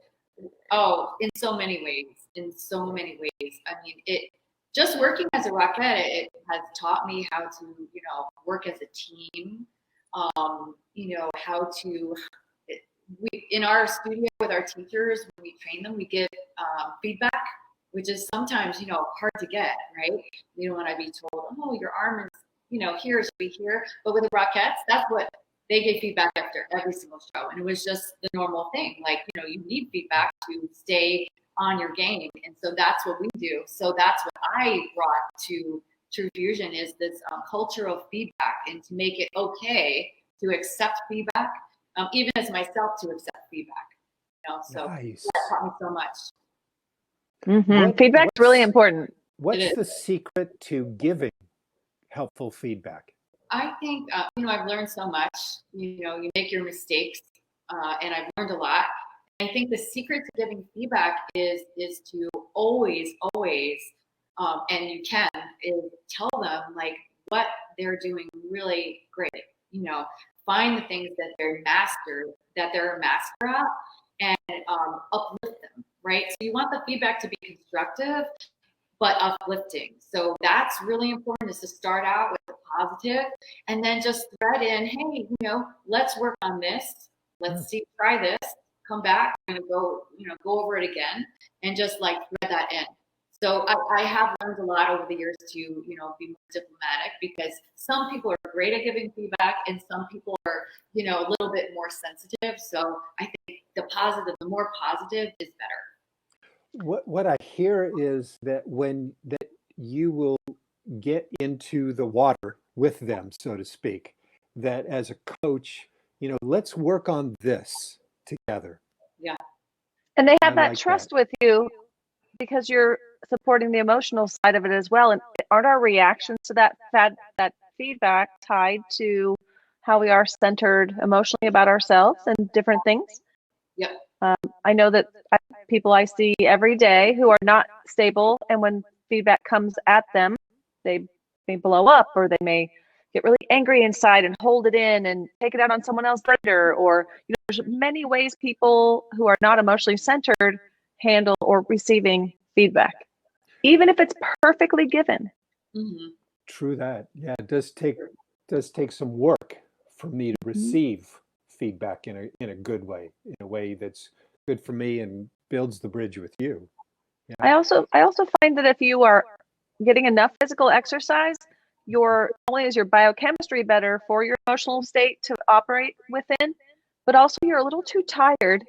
[SPEAKER 3] Oh, in so many ways. In so many ways. I mean, just working as a Rockette, it has taught me how to, work as a team. How to. We in our studio with our teachers, when we train them, we give feedback, which is sometimes hard to get. Right? You don't want to be told, oh, your arm is here, it should be here. But with the Rockettes, that's what. They gave feedback after every single show. And it was just the normal thing. Like, you need feedback to stay on your game. And so that's what we do. So that's what I brought to TruFusion is this culture of feedback and to make it okay to accept feedback, even as myself to accept feedback. So
[SPEAKER 1] nice.
[SPEAKER 3] That taught me so much.
[SPEAKER 2] Feedback's really important.
[SPEAKER 1] What's the secret to giving helpful feedback?
[SPEAKER 3] I think, I've learned so much. You make your mistakes, and I've learned a lot. I think the secret to giving feedback is to always, always, and you can, is tell them like what they're doing really great. Find the things that they're a master at, and uplift them. Right. So you want the feedback to be constructive, but uplifting. So that's really important, is to start out with the positive and then just thread in, hey, let's work on this. Let's try this, come back and go over it again, and just like thread that in. So I have learned a lot over the years to, be more diplomatic, because some people are great at giving feedback and some people are, a little bit more sensitive. So I think the more positive is better.
[SPEAKER 1] What I hear is that that you will get into the water with them, so to speak, that as a coach, let's work on this together.
[SPEAKER 3] Yeah.
[SPEAKER 2] And they
[SPEAKER 1] I
[SPEAKER 2] have that
[SPEAKER 1] like
[SPEAKER 2] trust with you because you're supporting the emotional side of it as well. And aren't our reactions to that feedback tied to how we are centered emotionally about ourselves and different things?
[SPEAKER 3] Yep.
[SPEAKER 2] I know that people I see every day who are not stable, and when feedback comes at them, they may blow up, or they may get really angry inside and hold it in and take it out on someone else later. Or there's many ways people who are not emotionally centered handle or receiving feedback, even if it's perfectly given.
[SPEAKER 3] Mm-hmm.
[SPEAKER 1] True that. Yeah, it does take some work for me to receive feedback in a good way, in a way that's good for me and builds the bridge with you. Yeah.
[SPEAKER 2] I also find that if you are getting enough physical exercise, not only is your biochemistry better for your emotional state to operate within, but also you're a little too tired.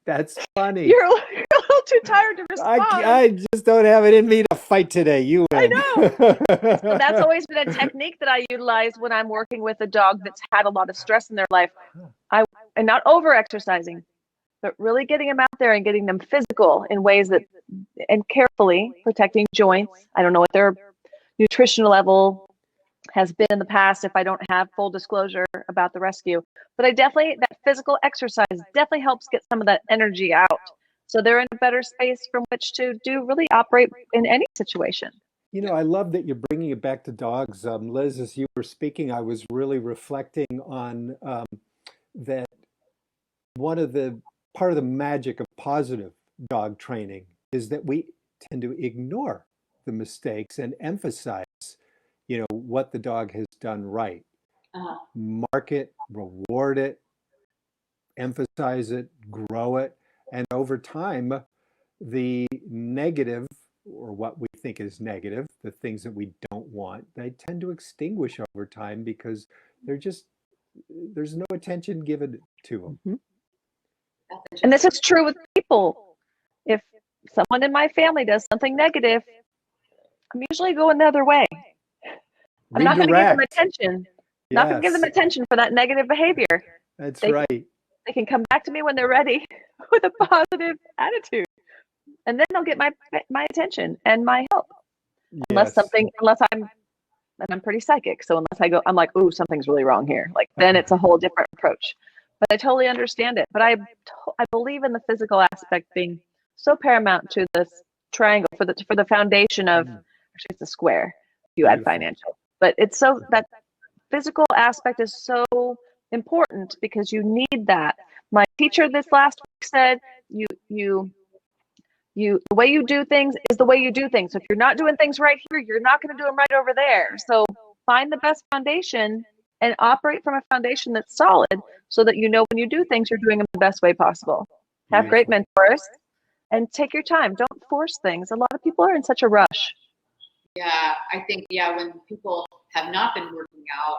[SPEAKER 1] That's funny.
[SPEAKER 2] You're a little too tired to respond.
[SPEAKER 1] I just don't have it in me to fight today. You win.
[SPEAKER 2] I know. So that's always been a technique that I utilize when I'm working with a dog that's had a lot of stress in their life. And not over exercising, but really getting them out there and getting them physical in ways and carefully protecting joints. I don't know what their nutritional level has been in the past if I don't have full disclosure about the rescue. But that physical exercise definitely helps get some of that energy out. So they're in a better space from which to really operate in any situation.
[SPEAKER 1] I love that you're bringing it back to dogs. Liz, as you were speaking, I was really reflecting on that part of the magic of positive dog training is that we tend to ignore the mistakes and emphasize, what the dog has done right.
[SPEAKER 3] Uh-huh.
[SPEAKER 1] Mark it, reward it, emphasize it, grow it. And over time, the negative, or what we think is negative, the things that we don't want, they tend to extinguish over time because there's no attention given to them.
[SPEAKER 2] Mm-hmm. And this is true with people. If someone in my family does something negative, I'm usually going the other way. I'm not going to give them attention.
[SPEAKER 1] Yes.
[SPEAKER 2] Not going to give them attention for that negative behavior.
[SPEAKER 1] That's right.
[SPEAKER 2] They can come back to me when they're ready with a positive attitude, and then they'll get my attention and my help.
[SPEAKER 1] Yes.
[SPEAKER 2] I'm pretty psychic, so unless I go, I'm like, ooh, something's really wrong here. Like, then it's a whole different approach. But I totally understand it. But I believe in the physical aspect being so paramount to this triangle for the foundation of, actually it's a square. You add financial, but it's so that physical aspect is so important because you need that. My teacher this last week said, the way you do things is the way you do things. So if you're not doing things right here, you're not going to do them right over there. So find the best foundation and operate from a foundation that's solid so that when you do things, you're doing them the best way possible. Have great mentors and take your time. Don't force things. A lot of people are in such a rush.
[SPEAKER 3] Yeah, I think, when people have not been working out,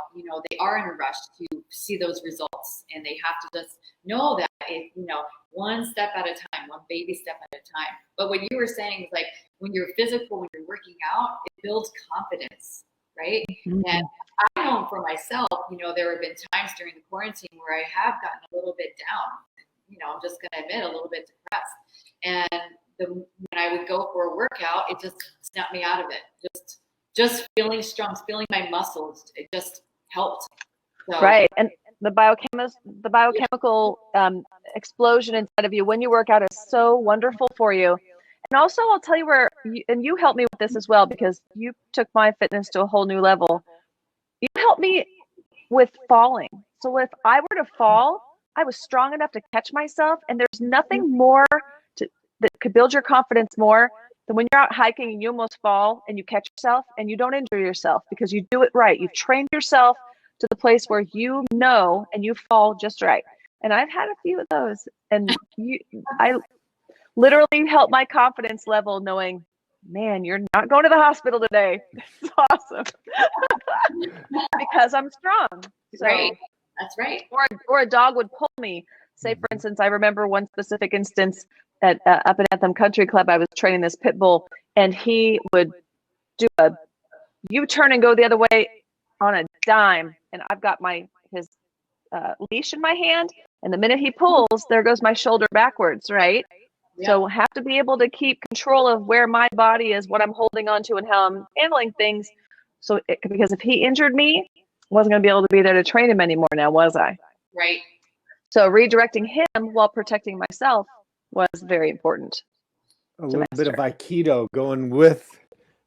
[SPEAKER 3] they are in a rush to see those results, and they have to just know that if, one step at a time, one baby step at a time. But what you were saying is like, when you're physical, when you're working out, it builds confidence, right? Mm-hmm. And I know for myself, there have been times during the quarantine where I have gotten a little bit down, I'm just going to admit, a little bit depressed. And when I would go for a workout, it just snapped me out of it. Just just feeling strong, feeling my muscles, it just helped. So,
[SPEAKER 2] Right. And the biochemical explosion inside of you when you work out is so wonderful for you. And also, I'll tell you and you helped me with this as well, because you took my fitness to a whole new level. You helped me with falling. So if I were to fall, I was strong enough to catch myself. And there's nothing more that could build your confidence more than when you're out hiking and you almost fall and you catch yourself and you don't injure yourself because you do it right. You've trained yourself to the place where you know and you fall just right. And I've had a few of those. And I literally helped my confidence level knowing, man, you're not going to the hospital today. It's awesome. Because I'm strong. So,
[SPEAKER 3] right. That's right.
[SPEAKER 2] Or a dog would pull me. Say, for instance, I remember one specific instance at up at Anthem Country Club. I was training this pit bull, and he would do a U-turn and go the other way on a dime. And I've got his leash in my hand, and the minute he pulls, there goes my shoulder backwards, right? Yep. So have to be able to keep control of where my body is, what I'm holding on to, and how I'm handling things. So because if he injured me, I wasn't going to be able to be there to train him anymore now, was I?
[SPEAKER 3] Right.
[SPEAKER 2] So redirecting him while protecting myself was very important.
[SPEAKER 1] A little bit of Aikido going with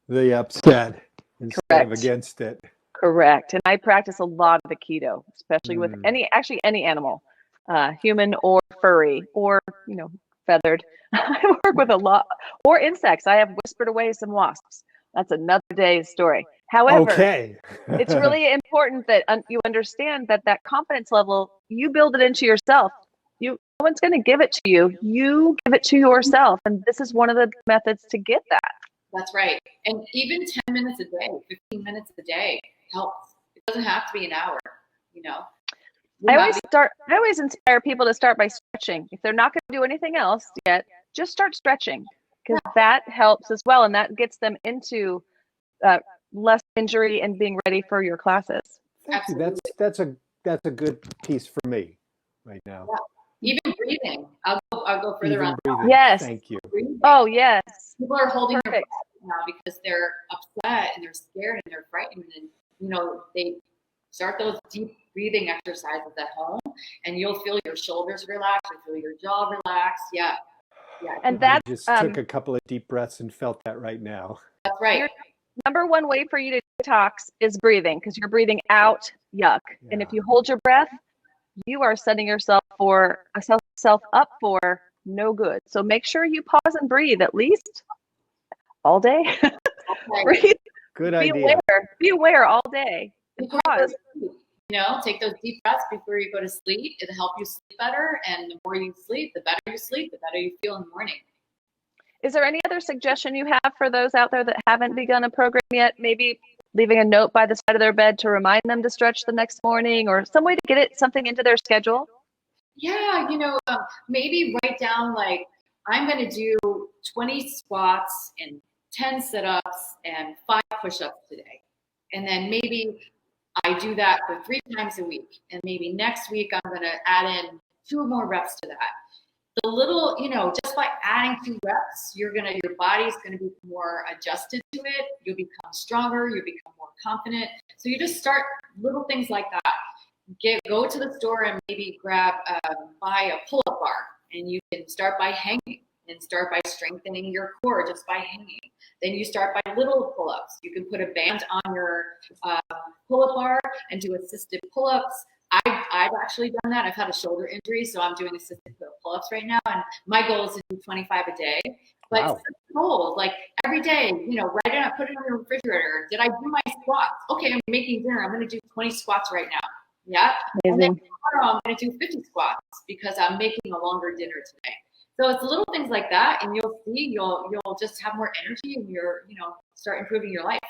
[SPEAKER 1] the upset instead of against it.
[SPEAKER 2] Correct. And I practice a lot of Aikido, especially with any animal, human or furry or, feathered. I work with a lot, or insects. I have whispered away some wasps. That's another day's story. However, it's really important that you understand that confidence level, you build it into yourself. No one's going to give it to you. You give it to yourself. And this is one of the methods to get that.
[SPEAKER 3] That's right. And even 10 minutes a day, 15 minutes a day helps. It doesn't have to be an hour,
[SPEAKER 2] I always inspire people to start by stretching. If they're not going to do anything else yet, just start stretching, because that helps as well. And that gets them into less injury and being ready for your classes.
[SPEAKER 1] Absolutely. That's a good piece for me right now.
[SPEAKER 3] Yeah. Even breathing. I'll go further on.
[SPEAKER 2] Yes.
[SPEAKER 1] Thank you.
[SPEAKER 2] Oh, yes.
[SPEAKER 3] People are holding their breath now because they're upset and they're scared and they're frightened, and they start those deep breathing exercises at home, and you'll feel your shoulders relax, you'll feel your jaw relax. Yeah.
[SPEAKER 2] And that
[SPEAKER 1] just took a couple of deep breaths and felt that right now.
[SPEAKER 3] That's right.
[SPEAKER 2] Your number one way for you to detox is breathing, because you're breathing out yuck. Yeah. And if you hold your breath, you are setting yourself up for no good. So make sure you pause and breathe at least all day. Breathe.
[SPEAKER 1] Good idea.
[SPEAKER 2] Be aware all day. And pause.
[SPEAKER 3] Take those deep breaths before you go to sleep. It'll help you sleep better. And the more you sleep, the better you sleep, the better you feel in the morning.
[SPEAKER 2] Is there any other suggestion you have for those out there that haven't begun a program yet? Maybe leaving a note by the side of their bed to remind them to stretch the next morning, or some way to get something into their schedule?
[SPEAKER 3] Yeah, maybe write down, like, I'm going to do 20 squats and 10 sit-ups and 5 push-ups today. And then maybe I do that for 3 times a week. And maybe next week I'm going to add in 2 more reps to that. The little, just by adding 2 reps, your body's going to be more adjusted to it. You'll become stronger. You'll become more confident. So you just start little things like that. Go to the store and maybe buy a pull-up bar, and you can start by hanging and start by strengthening your core just by hanging. Then you start by little pull-ups. You can put a band on your pull-up bar and do assisted pull-ups. I've actually done that. I've had a shoulder injury, so I'm doing assisted pull-ups right now, and my goal is to do 25 a day. But wow. Goals, like every day, write it up, put it on your refrigerator. Did I do my squats? Okay, I'm making dinner. I'm going to do 20 squats right now. Yeah. And then tomorrow I'm going to do 50 squats because I'm making a longer dinner today. So it's little things like that, and you'll see you'll just have more energy, and start improving your life.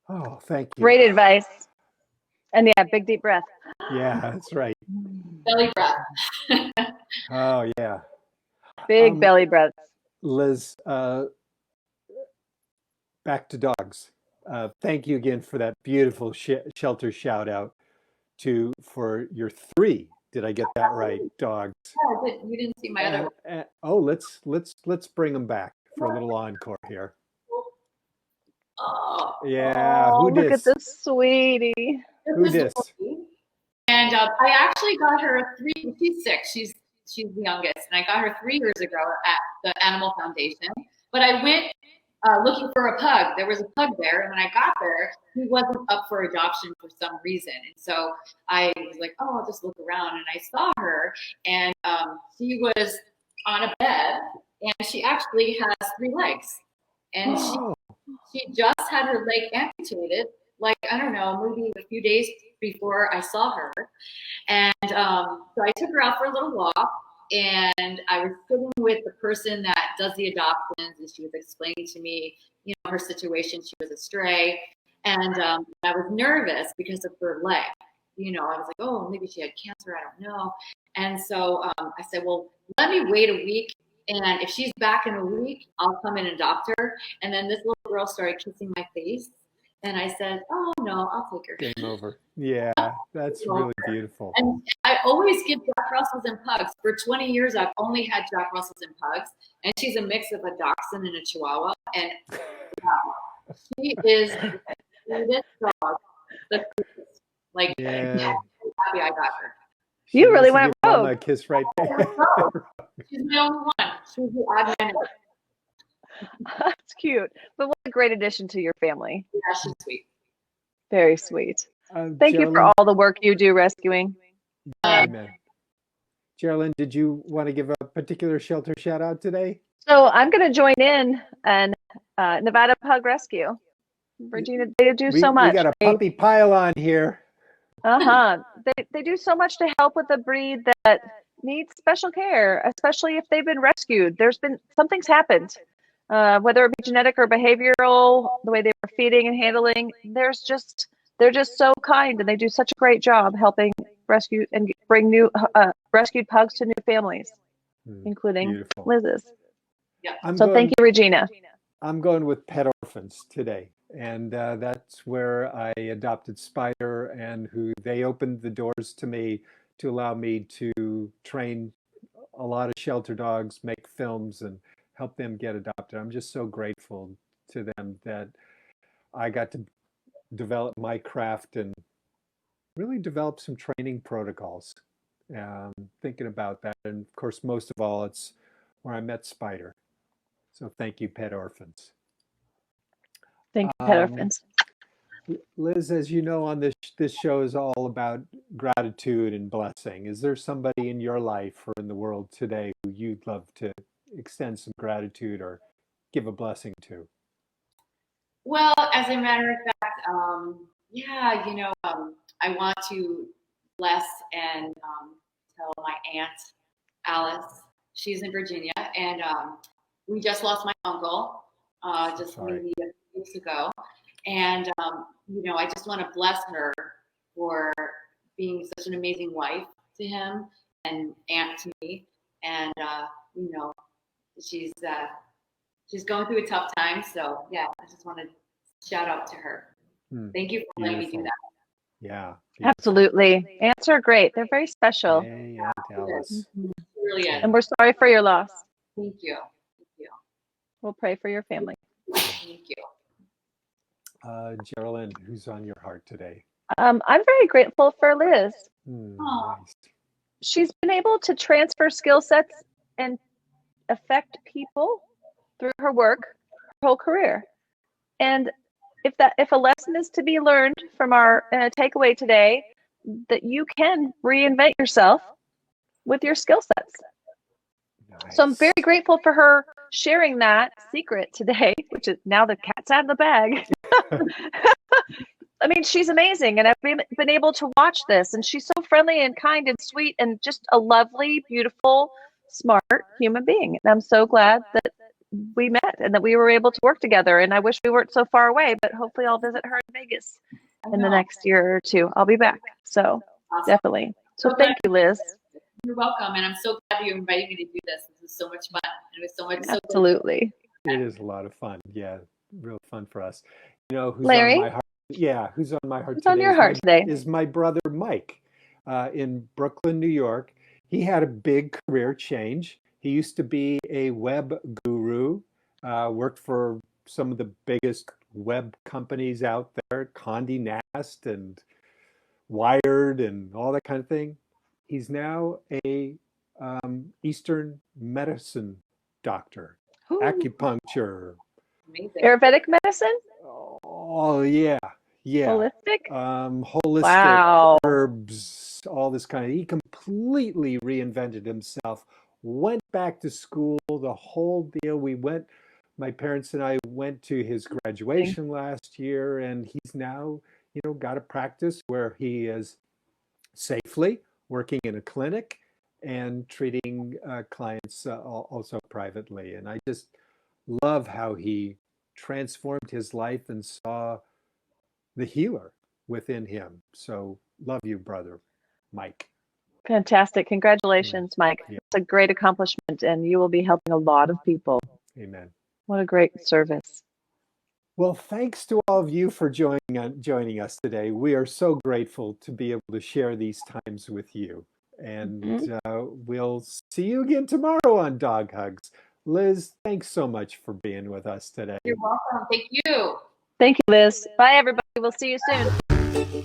[SPEAKER 1] Oh, thank you.
[SPEAKER 2] Great advice. And big deep breath.
[SPEAKER 1] Yeah, that's right.
[SPEAKER 3] Belly breath.
[SPEAKER 1] Oh yeah.
[SPEAKER 2] Big belly breaths.
[SPEAKER 1] Liz, back to dogs. Thank you again for that beautiful shelter shout out for your 3. Did I get that right? Dogs.
[SPEAKER 3] Yeah, you didn't see my other.
[SPEAKER 1] Let's bring them back for a little encore here.
[SPEAKER 3] Oh,
[SPEAKER 1] Yeah,
[SPEAKER 2] Oh,
[SPEAKER 1] who
[SPEAKER 2] look at
[SPEAKER 1] dis?
[SPEAKER 2] this sweetie.
[SPEAKER 1] Who
[SPEAKER 3] this is
[SPEAKER 1] dis?
[SPEAKER 3] Lily. And I actually got her three. She's 6. She's the youngest, and I got her 3 years ago at the Animal Foundation. But I went looking for a pug. There was a pug there, and when I got there, he wasn't up for adoption for some reason. And so I was like, "Oh, I'll just look around." And I saw her, and she was on a bed, and she actually has 3 legs, and
[SPEAKER 1] Oh,
[SPEAKER 3] she just had her leg amputated. Like, I don't know, maybe a few days before I saw her. And so I took her out for a little walk, and I was sitting with the person that does the adoptions, and she was explaining to me, her situation. She was a stray, and I was nervous because of her leg. I was like, oh, maybe she had cancer. I don't know. And so I said, well, let me wait a week, and if she's back in a week, I'll come in and adopt her. And then this little girl started kissing my face, and I said, oh no, I'll take her.
[SPEAKER 1] game over. Yeah, that's really beautiful.
[SPEAKER 3] And I always give Jack Russells and pugs. For 20 years, I've only had Jack Russells and pugs, and she's a mix of a dachshund and a chihuahua. And wow, she is the sweetest dog. The sweetest. Like,
[SPEAKER 1] Yeah.
[SPEAKER 3] I'm happy I got her.
[SPEAKER 2] You really
[SPEAKER 1] wants to
[SPEAKER 2] went
[SPEAKER 1] give Mama a
[SPEAKER 2] rogue.
[SPEAKER 1] kiss right there.
[SPEAKER 3] She's my only one. She's the odd man out.
[SPEAKER 2] That's cute. But what a great addition to your family.
[SPEAKER 3] Yeah, she's sweet.
[SPEAKER 2] Very sweet. Thank you for
[SPEAKER 1] Geraldine,
[SPEAKER 2] all the work you do rescuing.
[SPEAKER 1] amen. Geraldine, did you want to give a particular shelter shout out today?
[SPEAKER 2] So I'm going to join in and Nevada Pug Rescue. Regina, they do so
[SPEAKER 1] We
[SPEAKER 2] much.
[SPEAKER 1] got a puppy pile on here.
[SPEAKER 2] They do so much to help with a breed that needs special care, especially if they've been rescued. Something's happened, whether it be genetic or behavioral, the way they were feeding and handling. They're just so kind, and they do such a great job helping rescue and bring new rescued pugs to new families, including
[SPEAKER 1] Beautiful.
[SPEAKER 2] Liz's.
[SPEAKER 3] Yeah.
[SPEAKER 2] So thank you, Regina.
[SPEAKER 1] I'm going with Pet Orphans today. And that's where I adopted Spider, and who they opened the doors to me to allow me to train a lot of shelter dogs, make films, and help them get adopted. I'm just so grateful to them that I got to develop my craft and really develop some training protocols. Thinking about that. And of course, most of all, it's where I met Spider. So thank you, Pet Orphans.
[SPEAKER 2] Thank you, Pet Orphans.
[SPEAKER 1] Liz, as you know, on this show is all about gratitude and blessing. Is there somebody in your life or in the world today who you'd love to extend some gratitude or give a blessing to?
[SPEAKER 3] Well, as a matter of fact, yeah, I want to bless and tell my aunt Alice. She's in Virginia, and we just lost my uncle just maybe a few weeks ago. And, I just want to bless her for being such an amazing wife to him and aunt to me. And, she's going through a tough time. So, yeah, I just want to shout out to her. Thank you for letting me do that.
[SPEAKER 1] Yeah.
[SPEAKER 2] Beautiful. Absolutely. Aunts are great. They're very special.
[SPEAKER 1] Hey, Aunt Alice.
[SPEAKER 3] Really is.
[SPEAKER 2] And we're sorry for your loss.
[SPEAKER 3] Thank you. Thank you.
[SPEAKER 2] We'll pray for your family.
[SPEAKER 3] Thank you.
[SPEAKER 1] Geraldine, who's on your heart today?
[SPEAKER 2] I'm very grateful for Liz.
[SPEAKER 1] Nice.
[SPEAKER 2] She's been able to transfer skill sets and affect people through her work, her whole career. And if a lesson is to be learned from our takeaway today, that you can reinvent yourself with your skill sets. Nice. So I'm very grateful for her sharing that secret today, which is now the cat's out of the bag. I mean, she's amazing, and I've been able to watch this, and she's so friendly and kind and sweet and just a lovely, beautiful, smart human being. And I'm so glad that we met and that we were able to work together. And I wish we weren't so far away, but hopefully I'll visit her in Vegas in the next year or two. I'll be back. So awesome. Definitely. So thank you, Liz.
[SPEAKER 3] You're welcome. And I'm so glad you invited me to do this. This was so much fun. It was so much.
[SPEAKER 2] Absolutely.
[SPEAKER 1] It is a lot of fun. Yeah. Real fun for us. Who's
[SPEAKER 2] Larry?
[SPEAKER 1] on my heart? Yeah. Who's on my heart
[SPEAKER 2] who's
[SPEAKER 1] today?
[SPEAKER 2] On your heart today?
[SPEAKER 1] Is my brother Mike in Brooklyn, New York. He had a big career change. He used to be a web guru, worked for some of the biggest web companies out there, Condé Nast and Wired and all that kind of thing. He's now a Eastern medicine doctor,
[SPEAKER 2] Ooh.
[SPEAKER 1] acupuncture.
[SPEAKER 3] Amazing.
[SPEAKER 2] Ayurvedic medicine?
[SPEAKER 1] Oh yeah, yeah.
[SPEAKER 2] Holistic?
[SPEAKER 1] Holistic
[SPEAKER 2] Wow.
[SPEAKER 1] herbs, all this kind of. He completely reinvented himself. Went back to school, the whole deal. My parents and I went to his graduation last year, and he's now, got a practice where he is safely working in a clinic and treating clients also privately. And I just love how he transformed his life and saw the healer within him. So love you, brother Mike.
[SPEAKER 2] Fantastic. Congratulations, Mike.
[SPEAKER 1] Yeah.
[SPEAKER 2] It's a great accomplishment, and you will be helping a lot of people.
[SPEAKER 1] Amen.
[SPEAKER 2] What a great service.
[SPEAKER 1] Well, thanks to all of you for joining us today. We are so grateful to be able to share these times with you. And we'll see you again tomorrow on Dog Hugs. Liz, thanks so much for being with us today.
[SPEAKER 3] You're welcome. Thank you.
[SPEAKER 2] Thank you, Liz. Bye, everybody. We'll see you soon.